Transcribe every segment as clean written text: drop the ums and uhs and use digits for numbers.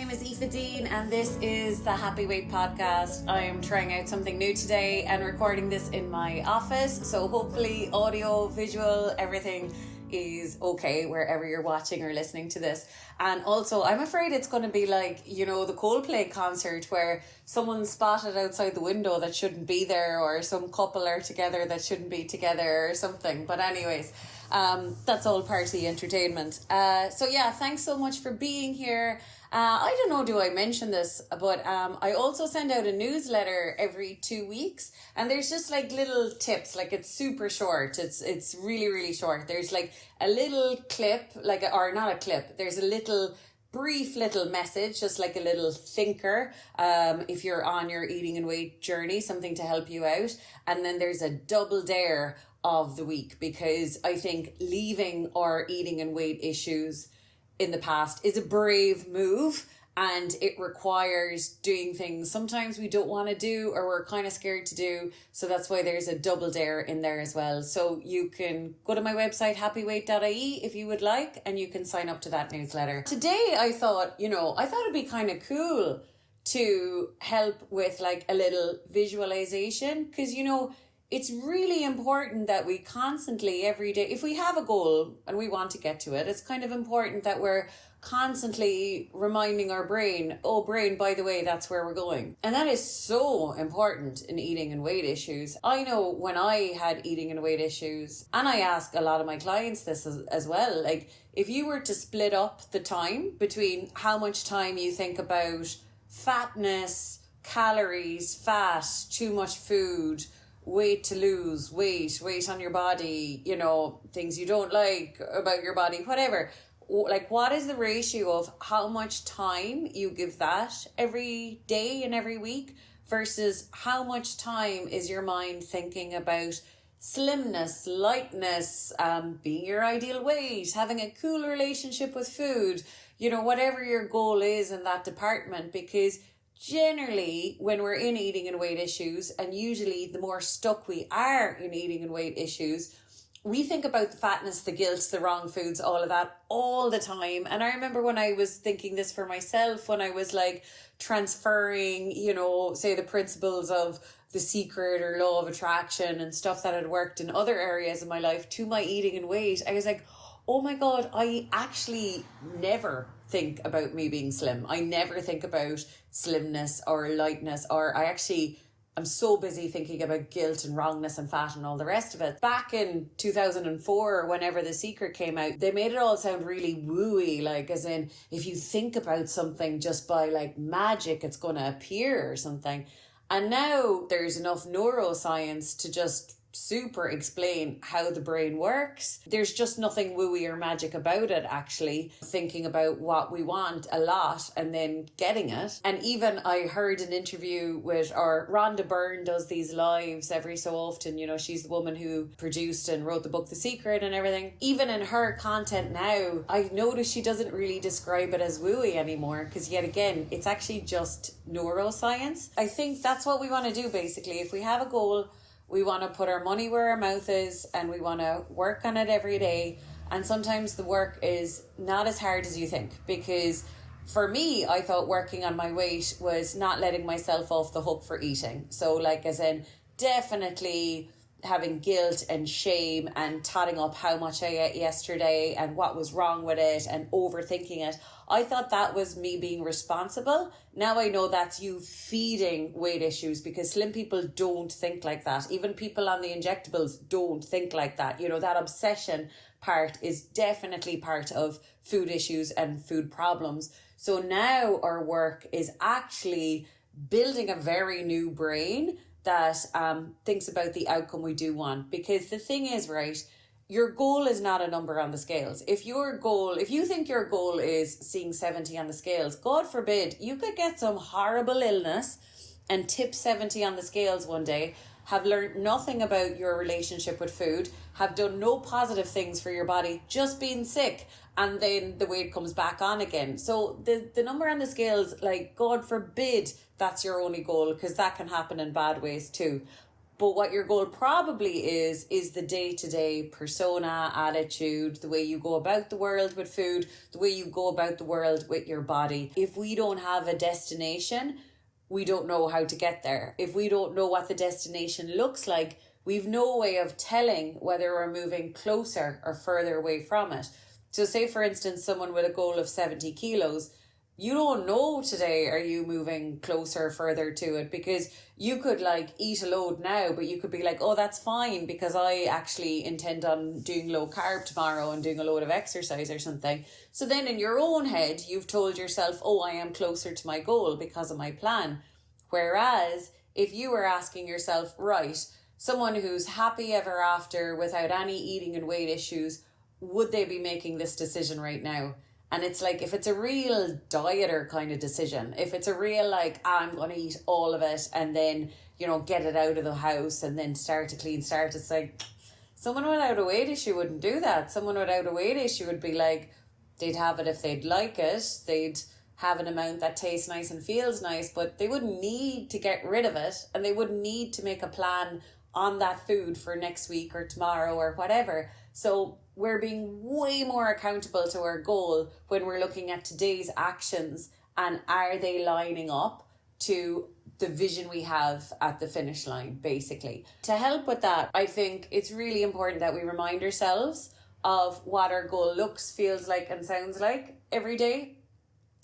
name is Aoife Dean and this is the Happy Weight Podcast. I am trying out something new today and recording this in my office, so hopefully audio, visual, everything is okay wherever you're watching or listening to this. And also I'm afraid it's going to be like, you know, the Coldplay concert where someone spotted outside the window that shouldn't be there, or some couple are together that shouldn't be together or something. But anyways, that's all part of the entertainment. So yeah, thanks so much for being here. I don't know, do I mention this, but I also send out a newsletter every 2 weeks, and there's just like little tips, like it's super short. It's really, really short. There's like a little clip, or not a clip, there's a little brief little message, just like a little thinker, if you're on your eating and weight journey, something to help you out. And then there's a double dare of the week, because I think leaving our eating and weight issues in the past is a brave move, and it requires doing things sometimes we don't want to do or we're kind of scared to do. So that's why there's a double dare in there as well. So you can go to my website happyweight.ie if you would like, and you can sign up to that newsletter. Today I thought it'd be kind of cool to help with like a little visualization, because it's really important that we constantly, every day, if we have a goal and we want to get to it, it's kind of important that we're constantly reminding our brain, oh brain, by the way, that's where we're going. And that is so important in eating and weight issues. I know when I had eating and weight issues, and I ask a lot of my clients this as well, like if you were to split up the time between how much time you think about fatness, calories, fat, too much food, weight to lose, weight on your body, things you don't like about your body, whatever. Like, what is the ratio of how much time you give that every day and every week versus how much time is your mind thinking about slimness, lightness, being your ideal weight, having a cool relationship with food, whatever your goal is in that department. Because generally, when we're in eating and weight issues, and usually the more stuck we are in eating and weight issues, we think about the fatness, the guilt, the wrong foods, all of that all the time. And I remember when I was thinking this for myself, when I was like transferring, say the principles of The Secret or Law of Attraction and stuff that had worked in other areas of my life to my eating and weight, I was like, oh my God, I actually never think about me being slim. I never think about slimness or lightness, or I'm so busy thinking about guilt and wrongness and fat and all the rest of it. Back in 2004, whenever The Secret came out, they made it all sound really wooey, like as in if you think about something just by like magic, it's going to appear or something. And now there's enough neuroscience to just super explain how the brain works. There's just nothing wooey or magic about it, actually. Thinking about what we want a lot and then getting it. And even I heard an interview with, or Rhonda Byrne does these lives every so often, she's the woman who produced and wrote the book The Secret and everything. Even in her content now, I notice she doesn't really describe it as wooey anymore, because yet again, it's actually just neuroscience. I think that's what we want to do basically. If we have a goal, we want to put our money where our mouth is, and we want to work on it every day. And sometimes the work is not as hard as you think, because for me, I thought working on my weight was not letting myself off the hook for eating. So like as in definitely having guilt and shame and totting up how much I ate yesterday and what was wrong with it and overthinking it. I thought that was me being responsible. Now I know that's you feeding weight issues, because slim people don't think like that. Even people on the injectables don't think like that. That obsession part is definitely part of food issues and food problems. So now our work is actually building a very new brain that thinks about the outcome we do want. Because the thing is, right, your goal is not a number on the scales. If you think your goal is seeing 70 on the scales, God forbid, you could get some horrible illness and tip 70 on the scales one day, have learned nothing about your relationship with food, have done no positive things for your body, just being sick, and then the weight comes back on again. So the number on the scales, like, God forbid that's your only goal, because that can happen in bad ways too. But what your goal probably is the day-to-day persona, attitude, the way you go about the world with food, the way you go about the world with your body. If we don't have a destination, we don't know how to get there. If we don't know what the destination looks like, we've no way of telling whether we're moving closer or further away from it. So say, for instance, someone with a goal of 70 kilos, you don't know today, are you moving closer or further to it? Because you could like eat a load now, but you could be like, oh, that's fine because I actually intend on doing low carb tomorrow and doing a load of exercise or something. So then in your own head, you've told yourself, oh, I am closer to my goal because of my plan. Whereas if you were asking yourself, right, someone who's happy ever after without any eating and weight issues, would they be making this decision right now? And it's like, if it's a real dieter kind of decision, if it's a real like, I'm going to eat all of it and then, you know, get it out of the house and then start to clean start, it's like, someone without a weight issue wouldn't do that. Someone without a weight issue would be like, they'd have it if they'd like it. They'd have an amount that tastes nice and feels nice, but they wouldn't need to get rid of it. And they wouldn't need to make a plan on that food for next week or tomorrow or whatever. So we're being way more accountable to our goal when we're looking at today's actions and are they lining up to the vision we have at the finish line, basically. To help with that, I think it's really important that we remind ourselves of what our goal looks, feels like and sounds like every day.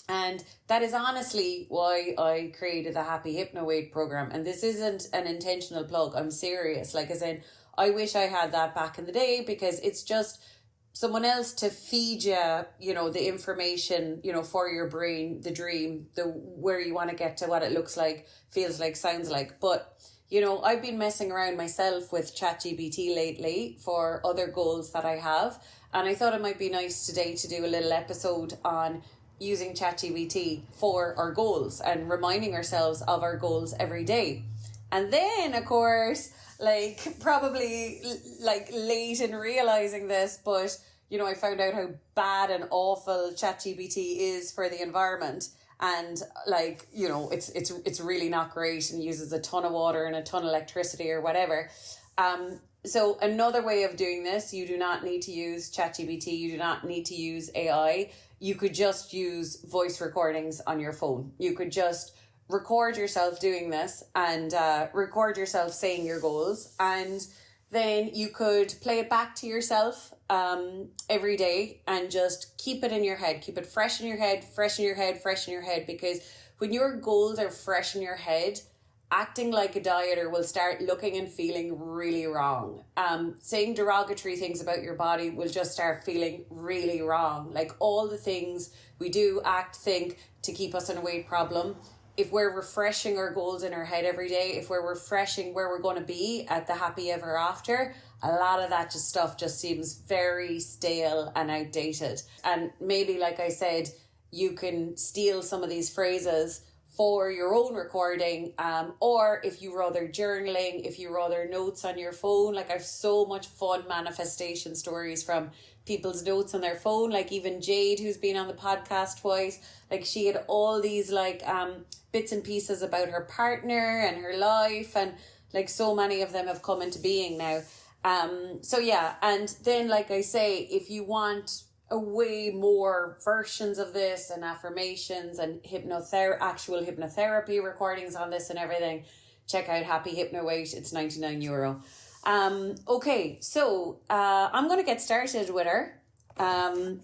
And that is honestly why I created the Happy Hypno Weight program. And this isn't an intentional plug. I'm serious. Like I said, I wish I had that back in the day because it's just someone else to feed you, you know, the information, you know, for your brain, the dream, the where you want to get to, what it looks like, feels like, sounds like. But, you know, I've been messing around myself with ChatGPT lately for other goals that I have. And I thought it might be nice today to do a little episode on using ChatGPT for our goals and reminding ourselves of our goals every day. And then, of course, like probably like late in realizing this, but you know, I found out how bad and awful ChatGPT is for the environment. And like, you know, it's really not great and uses a ton of water and a ton of electricity or whatever. So another way of doing this, you do not need to use ChatGPT. You do not need to use AI. You could just use voice recordings on your phone. You could just record yourself doing this and record yourself saying your goals. And then you could play it back to yourself every day and just keep it in your head. Keep it fresh in your head, fresh in your head, fresh in your head. Because when your goals are fresh in your head, acting like a dieter will start looking and feeling really wrong. Saying derogatory things about your body will just start feeling really wrong. Like all the things we do, act, think to keep us in a weight problem. If we're refreshing our goals in our head every day, if we're refreshing where we're going to be at the happy ever after, a lot of that stuff just seems very stale and outdated. And maybe, like I said, you can steal some of these phrases for your own recording, or if you rather journaling, if you rather notes on your phone. Like I've so much fun manifestation stories from people's notes on their phone. Like even Jade, who's been on the podcast twice, like she had all these like bits and pieces about her partner and her life, and like so many of them have come into being now. So yeah, and then like I say, if you want a way more versions of this and affirmations and actual hypnotherapy recordings on this and everything, check out Happy Hypno Weight. It's €99. Okay, so I'm going to get started with her. Hi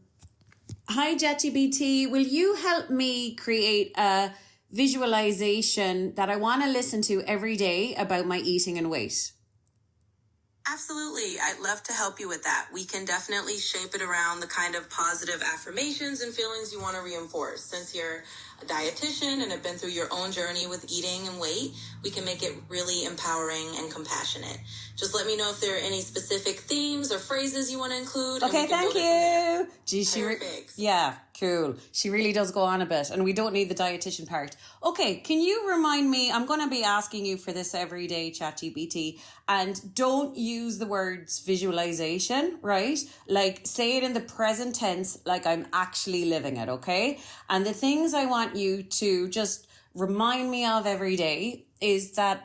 ChatGPT, will you help me create a visualization that I want to listen to every day about my eating and weight? Absolutely. I'd love to help you with that. We can definitely shape it around the kind of positive affirmations and feelings you want to reinforce. Since you're a dietitian and have been through your own journey with eating and weight, we can make it really empowering and compassionate. Just let me know if there are any specific themes or phrases you want to include. Okay, thank you. Geez, Perfect. Yeah, cool. She really does go on a bit, and we don't need the dietitian part. Okay, can you remind me, I'm going to be asking you for this every day, ChatGPT, and don't use the words visualization, right? Like say it in the present tense, like I'm actually living it, okay? And the things I want you to just remind me of every day is that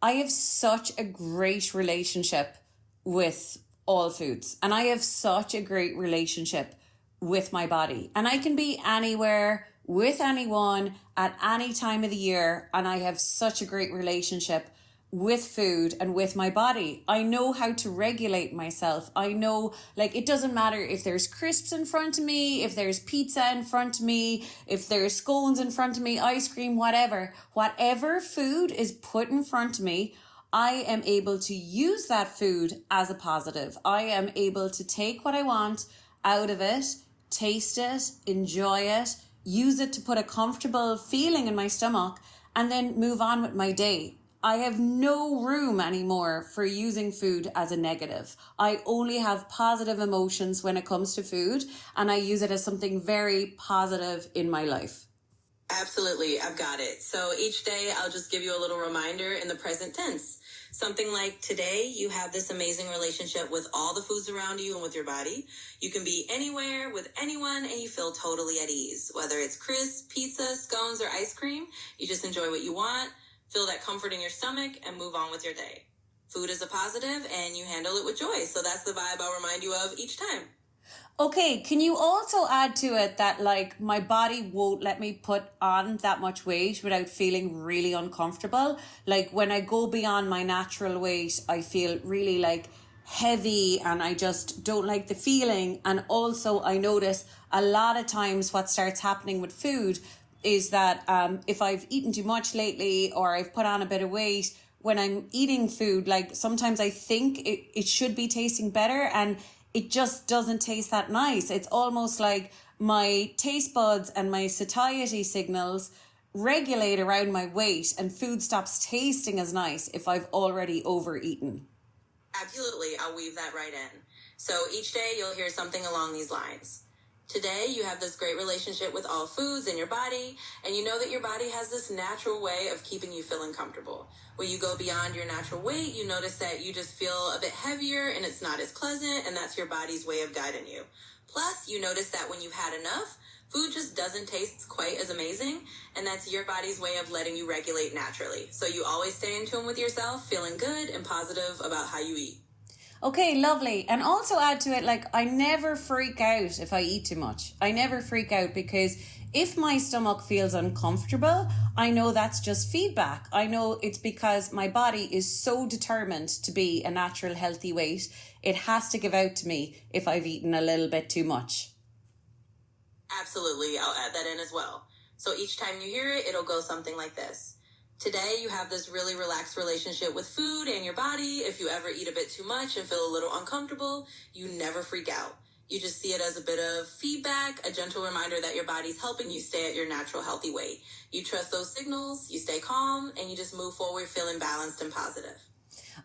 I have such a great relationship with all foods, and I have such a great relationship with my body. And I can be anywhere with anyone at any time of the year, and I have such a great relationship with food and with my body. I know how to regulate myself. I know, like, it doesn't matter if there's crisps in front of me, if there's pizza in front of me, if there's scones in front of me, ice cream, whatever food is put in front of me, I am able to use that food as a positive. I am able to take what I want out of it, taste it, enjoy it, use it to put a comfortable feeling in my stomach, and then move on with my day. I have no room anymore for using food as a negative. I only have positive emotions when it comes to food, and I use it as something very positive in my life. Absolutely, I've got it. So each day I'll just give you a little reminder in the present tense. Something like today, you have this amazing relationship with all the foods around you and with your body. You can be anywhere with anyone and you feel totally at ease. Whether it's crisps, pizza, scones, or ice cream, you just enjoy what you want, feel that comfort in your stomach, and move on with your day. Food is a positive and you handle it with joy. So that's the vibe I'll remind you of each time. Okay, can you also add to it that, like, my body won't let me put on that much weight without feeling really uncomfortable? Like, when I go beyond my natural weight, I feel really, like, heavy and I just don't like the feeling. And also I notice a lot of times what starts happening with food is that if I've eaten too much lately or I've put on a bit of weight, when I'm eating food, like, sometimes I think it should be tasting better and it just doesn't taste that nice. It's almost like my taste buds and my satiety signals regulate around my weight and food stops tasting as nice if I've already overeaten. Absolutely, I'll weave that right in. So each day you'll hear something along these lines. Today you have this great relationship with all foods in your body, and you know that your body has this natural way of keeping you feeling comfortable. When you go beyond your natural weight, you notice that you just feel a bit heavier and it's not as pleasant, and that's your body's way of guiding you. Plus, you notice that when you've had enough, food just doesn't taste quite as amazing, and that's your body's way of letting you regulate naturally. So you always stay in tune with yourself, feeling good and positive about how you eat. Okay, lovely. And also add to it, like, I never freak out if I eat too much. I never freak out because if my stomach feels uncomfortable, I know that's just feedback. I know it's because my body is so determined to be a natural healthy weight. It has to give out to me if I've eaten a little bit too much. Absolutely, I'll add that in as well. So each time you hear it, it'll go something like this. Today, you have this really relaxed relationship with food and your body. If you ever eat a bit too much and feel a little uncomfortable, you never freak out. You just see it as a bit of feedback, a gentle reminder that your body's helping you stay at your natural healthy weight. You trust those signals, you stay calm, and you just move forward feeling balanced and positive.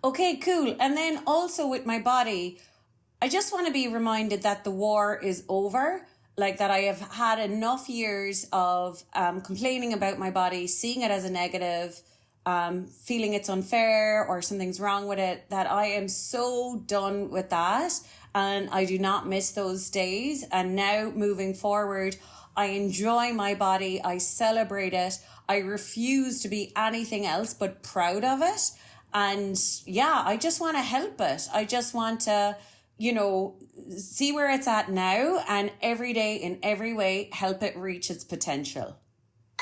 Okay, cool. And then also with my body, I just want to be reminded that the war is over. Like, that I have had enough years of complaining about my body, seeing it as a negative, feeling it's unfair or something's wrong with it, that I am so done with that. And I do not miss those days. And now moving forward, I enjoy my body. I celebrate it. I refuse to be anything else but proud of it. And yeah, I just want to help it. I just want to, see where it's at now and every day in every way help it reach its potential.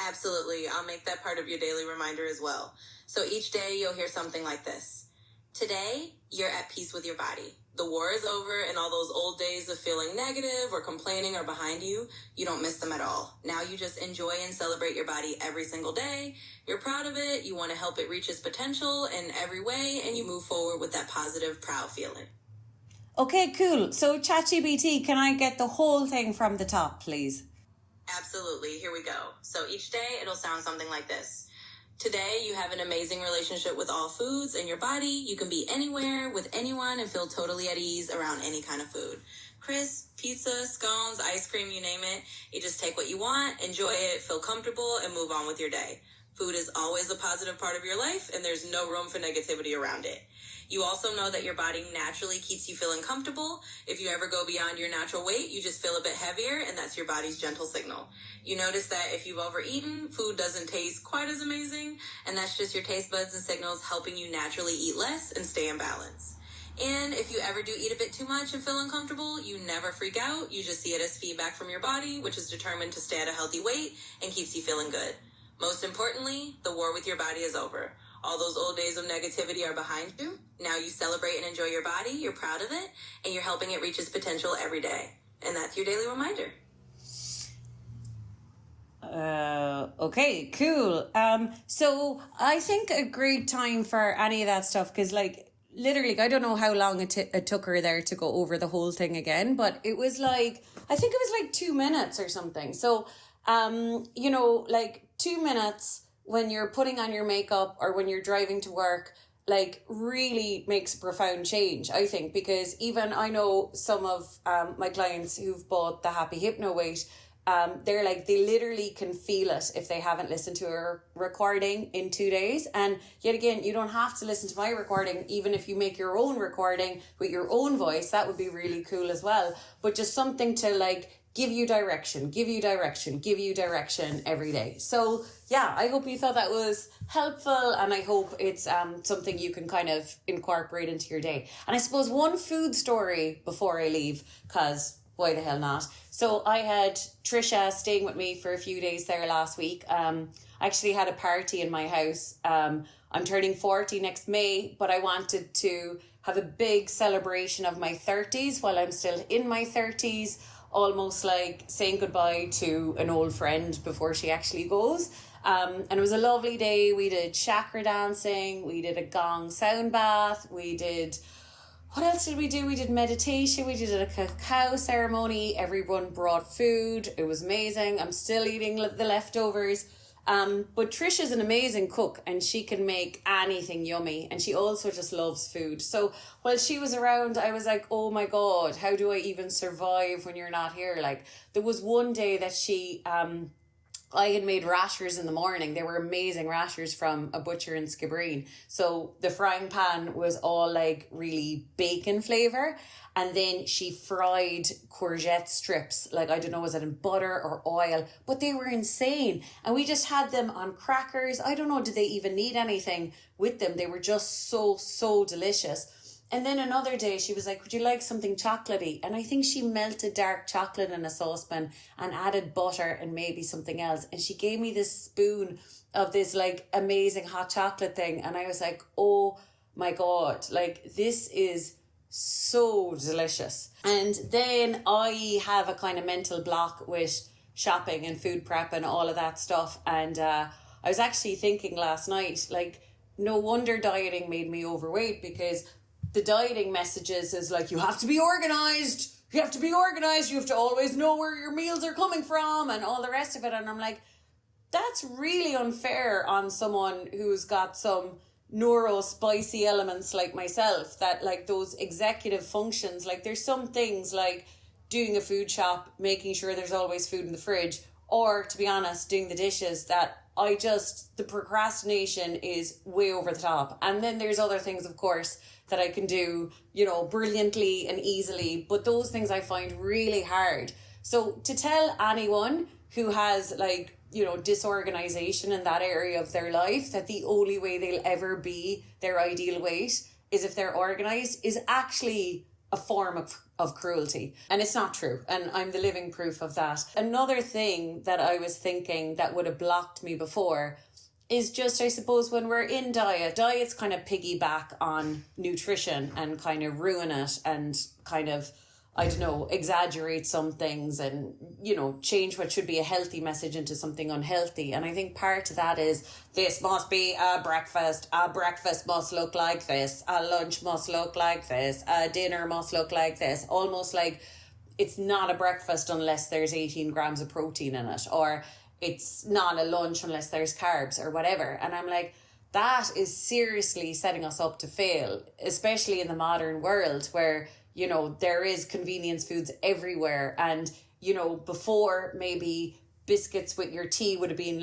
Absolutely. I'll make that part of your daily reminder as well. So each day you'll hear something like this. Today, you're at peace with your body. The war is over and all those old days of feeling negative or complaining are behind you. You don't miss them at all. Now you just enjoy and celebrate your body every single day. You're proud of it. You want to help it reach its potential in every way, and you move forward with that positive, proud feeling. Okay, cool. So ChatGPT, can I get the whole thing from the top, please? Absolutely. Here we go. So each day it'll sound something like this. Today you have an amazing relationship with all foods in your body. You can be anywhere with anyone and feel totally at ease around any kind of food. Crisps, pizza, scones, ice cream, you name it. You just take what you want, enjoy it, feel comfortable, and move on with your day. Food is always a positive part of your life, and there's no room for negativity around it. You also know that your body naturally keeps you feeling comfortable. If you ever go beyond your natural weight, you just feel a bit heavier, and that's your body's gentle signal. You notice that if you've overeaten, food doesn't taste quite as amazing, and that's just your taste buds and signals helping you naturally eat less and stay in balance. And if you ever do eat a bit too much and feel uncomfortable, you never freak out. You just see it as feedback from your body, which is determined to stay at a healthy weight and keeps you feeling good. Most importantly, the war with your body is over. All those old days of negativity are behind you. Now you celebrate and enjoy your body, you're proud of it, and you're helping it reach its potential every day. And that's your daily reminder. Okay, cool. So I think a great time for any of that stuff, because literally, I don't know how long it took her there to go over the whole thing again, but it was I think it was 2 minutes or something. So, 2 minutes when you're putting on your makeup or when you're driving to work, really makes a profound change, I think, because even I know some of my clients who've bought the Happy Hypno Weight, they're they literally can feel it if they haven't listened to a recording in 2 days. And yet again, you don't have to listen to my recording. Even if you make your own recording with your own voice, that would be really cool as well. But just something to give you direction every day. So yeah, I hope you thought that was helpful, and I hope it's something you can kind of incorporate into your day. And I suppose one food story before I leave, because why the hell not? So I had Trisha staying with me for a few days there last week. I actually had a party in my house. I'm turning 40 next May, but I wanted to have a big celebration of my 30s while I'm still in my 30s, almost saying goodbye to an old friend before she actually goes. And it was a lovely day. We did chakra dancing, we did a gong sound bath, what else did we do? We did meditation, we did a cacao ceremony, everyone brought food, it was amazing. I'm still eating the leftovers. But Trisha's an amazing cook, and she can make anything yummy, and she also just loves food. So while she was around, I was like, oh my God, how do I even survive when you're not here? There was one day that I had made rashers in the morning. They were amazing rashers from a butcher in Skibbereen. So the frying pan was all really bacon flavour. And then she fried courgette strips. I don't know, was it in butter or oil? But they were insane. And we just had them on crackers. I don't know, did they even need anything with them? They were just so delicious. And then another day she was like, would you like something chocolatey? And I think she melted dark chocolate in a saucepan and added butter and maybe something else. And she gave me this spoon of this amazing hot chocolate thing. And I was like, oh my God, this is so delicious. And then I have a kind of mental block with shopping and food prep and all of that stuff. And I was actually thinking last night, no wonder dieting made me overweight, because the dieting messages is you have to be organized, you have to always know where your meals are coming from and all the rest of it. And I'm like, that's really unfair on someone who's got some neuro-spicy elements like myself, that those executive functions, there's some things doing a food shop, making sure there's always food in the fridge, or to be honest, doing the dishes, that the procrastination is way over the top. And then there's other things, of course, that I can do, brilliantly and easily, but those things I find really hard. So to tell anyone who has disorganization in that area of their life that the only way they'll ever be their ideal weight is if they're organized is actually a form of cruelty. And it's not true. And I'm the living proof of that. Another thing that I was thinking that would have blocked me before is just, I suppose, when we're in diets kind of piggyback on nutrition and kind of ruin it and kind of, I don't know, exaggerate some things and, change what should be a healthy message into something unhealthy. And I think part of that is, this must be a breakfast must look like this, a lunch must look like this, a dinner must look like this, almost like it's not a breakfast unless there's 18 grams of protein in it, or it's not a lunch unless there's carbs or whatever. And I'm like, that is seriously setting us up to fail, especially in the modern world where, there is convenience foods everywhere. And, before maybe biscuits with your tea would have been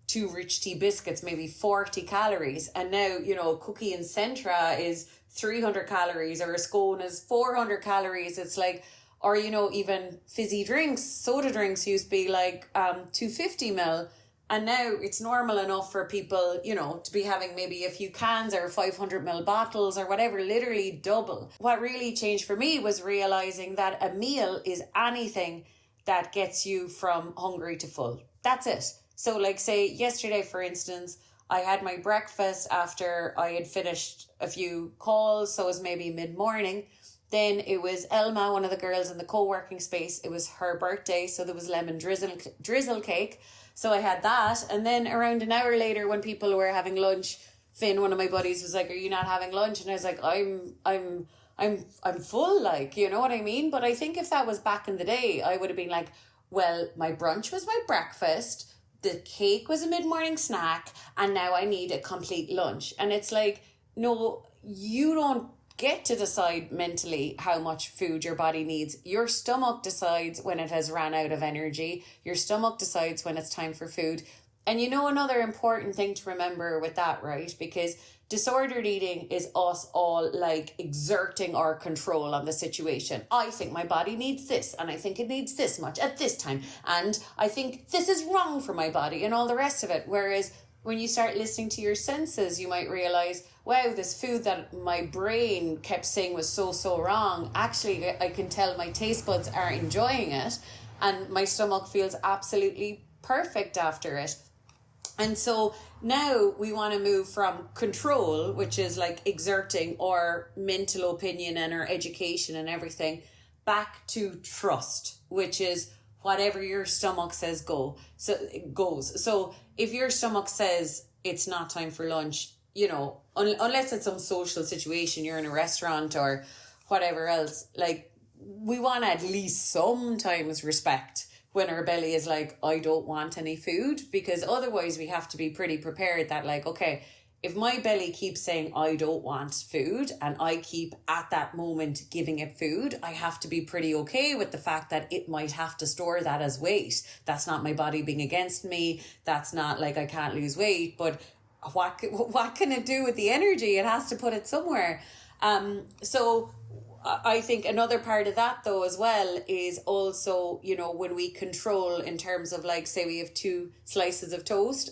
2 rich tea biscuits, maybe 40 calories. And now, you know, a cookie in Centra is 300 calories, or a scone is 400 calories. It's like, or, you know, even fizzy drinks, soda drinks used to be like 250 ml. And now it's normal enough for people, you know, to be having maybe a few cans or 500 ml bottles or whatever, literally double. What really changed for me was realizing that a meal is anything that gets you from hungry to full. That's it. So like, say yesterday, for instance, I had my breakfast after I had finished a few calls. So it was maybe mid-morning. Then it was Elma, one of the girls in the co-working space. It was her birthday. So there was lemon drizzle cake. So I had that. And then around an hour later, when people were having lunch, Finn, one of my buddies, was like, "Are you not having lunch?" And I was like, I'm full, like, you know what I mean? But I think if that was back in the day, I would have been like, well, my brunch was my breakfast, the cake was a mid-morning snack, and now I need a complete lunch. And it's like, no, you don't get to decide mentally how much food your body needs. Your stomach decides when it has ran out of energy. Your stomach decides when it's time for food. And you know, another important thing to remember with that, right? Because disordered eating is us all like exerting our control on the situation. I think my body needs this, and I think it needs this much at this time, and I think this is wrong for my body, and all the rest of it. Whereas when you start listening to your senses, you might realize, wow, this food that my brain kept saying was so wrong, actually I can tell my taste buds are enjoying it, and my stomach feels absolutely perfect after it. And so now we want to move from control, which is like exerting our mental opinion and our education and everything, back to trust, which is whatever your stomach says it goes. So if your stomach says it's not time for lunch, you know, unless it's some social situation, you're in a restaurant or whatever else, like, we want to at least sometimes respect when our belly is like, I don't want any food, because otherwise we have to be pretty prepared that, like, okay, if my belly keeps saying I don't want food and I keep at that moment giving it food, I have to be pretty okay with the fact that it might have to store that as weight. That's not my body being against me. That's not like I can't lose weight, but what can it do with the energy? It has to put it somewhere. So I think another part of that though as well is also, you know, when we control in terms of, like, say we have 2 slices of toast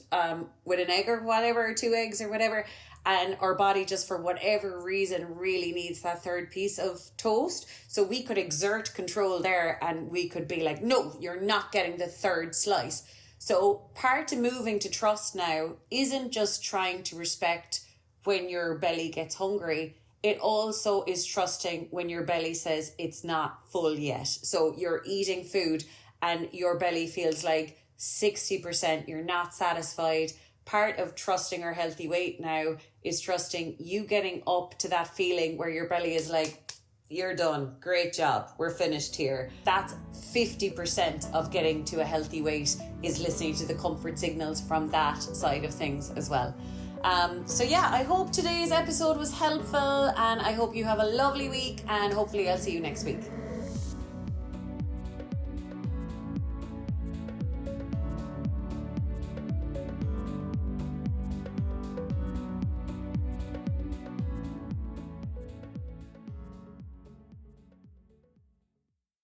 with an egg or whatever, or 2 eggs or whatever, and our body just for whatever reason really needs that third piece of toast. So we could exert control there and we could be like, no, you're not getting the third slice. So part of moving to trust now isn't just trying to respect when your belly gets hungry. It also is trusting when your belly says it's not full yet. So you're eating food and your belly feels like 60%, you're not satisfied. Part of trusting our healthy weight now is trusting you getting up to that feeling where your belly is like, you're done, great job, we're finished here. That's 50% of getting to a healthy weight, is listening to the comfort signals from that side of things as well. So yeah, I hope today's episode was helpful, and I hope you have a lovely week, and hopefully I'll see you next week.